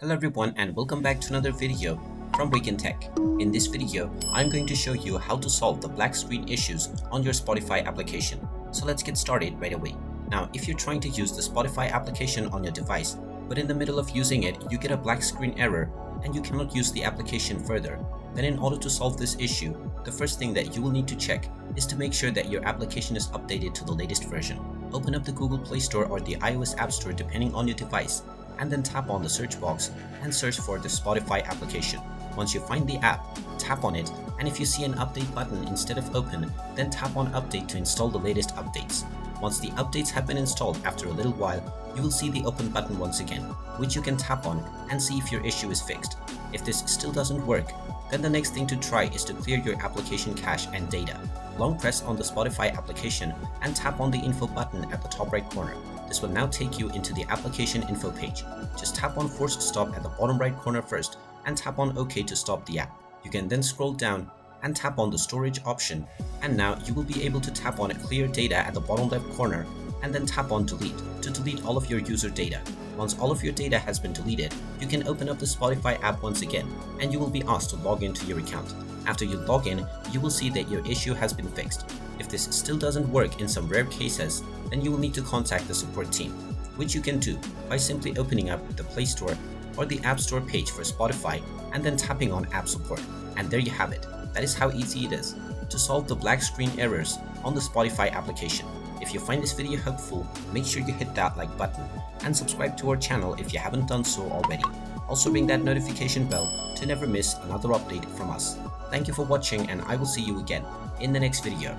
Hello everyone and welcome back to another video from Wake&Tech. In this video, I'm going to show you how to solve the black screen issues on your Spotify application. So let's get started right away. Now, if you're trying to use the Spotify application on your device, but in the middle of using it, you get a black screen error and you cannot use the application further, then in order to solve this issue, the first thing that you will need to check is to make sure that your application is updated to the latest version. Open up the Google Play Store or the iOS App Store depending on your device, and then tap on the search box and search for the Spotify application. Once you find the app, tap on it, and if you see an update button instead of open, then tap on update to install the latest updates. Once the updates have been installed after a little while, you will see the open button once again, which you can tap on and see if your issue is fixed. If this still doesn't work, then the next thing to try is to clear your application cache and data. Long press on the Spotify application and tap on the info button at the top right corner. This will now take you into the application info page. Just tap on force stop at the bottom right corner first and tap on OK to stop the app. You can then scroll down and tap on the storage option, and now you will be able to tap on clear data at the bottom left corner and then tap on delete to delete all of your user data. Once all of your data has been deleted, you can open up the Spotify app once again and you will be asked to log into your account. After you log in, you will see that your issue has been fixed. If this still doesn't work in some rare cases, then you will need to contact the support team, which you can do by simply opening up the Play Store or the App Store page for Spotify and then tapping on App Support. And there you have it. That is how easy it is to solve the black screen errors on the Spotify application. If you find this video helpful, make sure you hit that like button and subscribe to our channel if you haven't done so already. Also ring that notification bell to never miss another update from us. Thank you for watching and I will see you again in the next video.